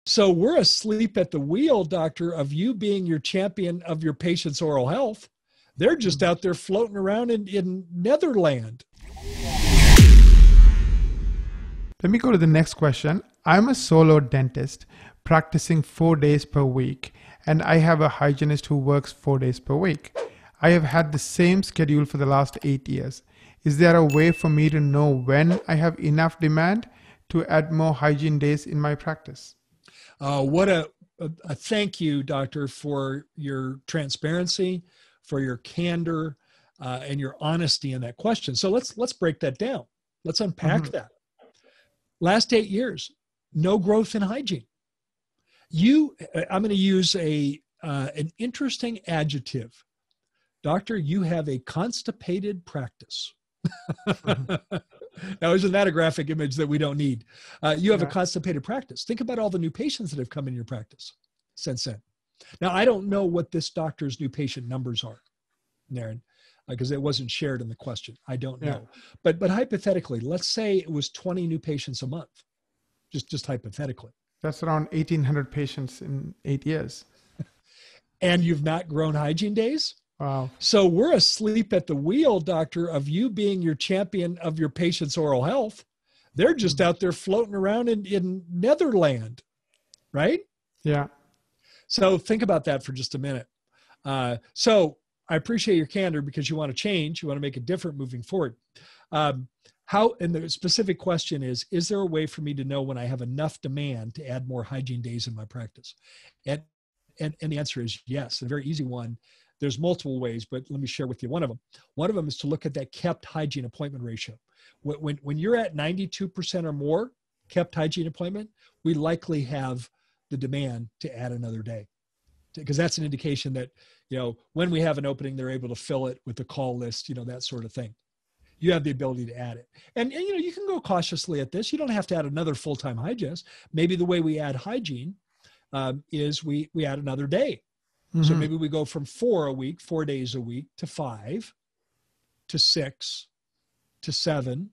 So we're asleep at the wheel, doctor, of you being your champion of your patient's oral health. They're just out there floating around in Netherland. Let me go to the next question. I'm a solo dentist practicing 4 days per week, and I have a hygienist who works 4 days per week. I have had the same schedule for the last 8 years. Is there a way for me to know when I have enough demand to add more hygiene days in my practice? What a thank you, doctor, for your transparency, for your candor, and your honesty in that question. So let's break that down. Let's unpack that. Last 8 years, no growth in hygiene. I'm going to use an interesting adjective. Doctor, you have a constipated practice. Now, isn't that a graphic image that we don't need? You have a constipated practice. Think about all the new patients that have come in your practice since then. Now, I don't know what this doctor's new patient numbers are, Naren, because it wasn't shared in the question. I don't know. But hypothetically, let's say it was 20 new patients a month, just hypothetically. That's around 1,800 patients in 8 years. And you've not grown hygiene days? Wow. So we're asleep at the wheel, doctor, of you being your champion of your patient's oral health. They're just out there floating around in Netherland, right? Yeah. So think about that for just a minute. So I appreciate your candor because you want to change. You want to make it different moving forward. And the specific question is there a way for me to know when I have enough demand to add more hygiene days in my practice? And the answer is yes. A very easy one. There's multiple ways, but let me share with you one of them. One of them is to look at that kept hygiene appointment ratio. When you're at 92% or more kept hygiene appointment, we likely have the demand to add another day, because that's an indication that, when we have an opening, they're able to fill it with the call list, that sort of thing. You have the ability to add it. And you can go cautiously at this. You don't have to add another full-time hygienist. Maybe the way we add hygiene is we add another day. So maybe we go from 4 days a week, to 5, to 6, to 7,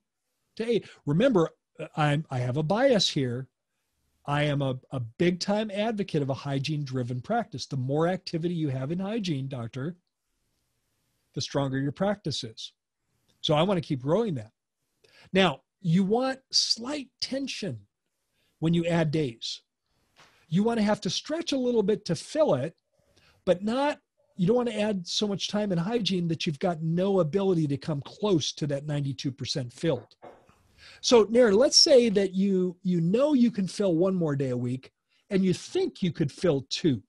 to 8. Remember, I have a bias here. I am a big time advocate of a hygiene driven practice. The more activity you have in hygiene, doctor, the stronger your practice is. So I want to keep growing that. Now, you want slight tension when you add days. You want to have to stretch a little bit to fill it, but you don't want to add so much time in hygiene that you've got no ability to come close to that 92% filled. So Naren, let's say that you can fill 1 more day a week and you think you could fill 2.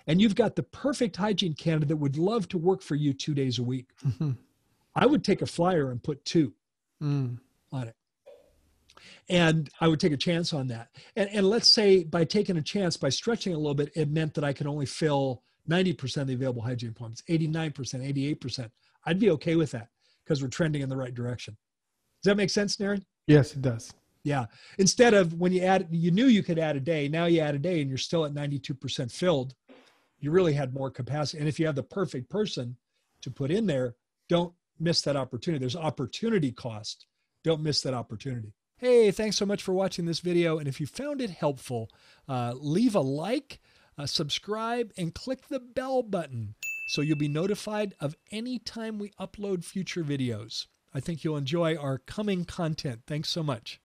And you've got the perfect hygiene candidate that would love to work for you 2 days a week. I would take a flyer and put 2 on it. And I would take a chance on that. And let's say by taking a chance, by stretching a little bit, it meant that I could only fill 90% of the available hygiene appointments, 89%, 88%. I'd be okay with that because we're trending in the right direction. Does that make sense, Naren? Yes, it does. Yeah. Instead of when you knew you could add a day, now you add a day and you're still at 92% filled, you really had more capacity. And if you have the perfect person to put in there, don't miss that opportunity. There's opportunity cost. Don't miss that opportunity. Hey, thanks so much for watching this video. And if you found it helpful, leave a like, subscribe, and click the bell button so you'll be notified of any time we upload future videos. I think you'll enjoy our coming content. Thanks so much.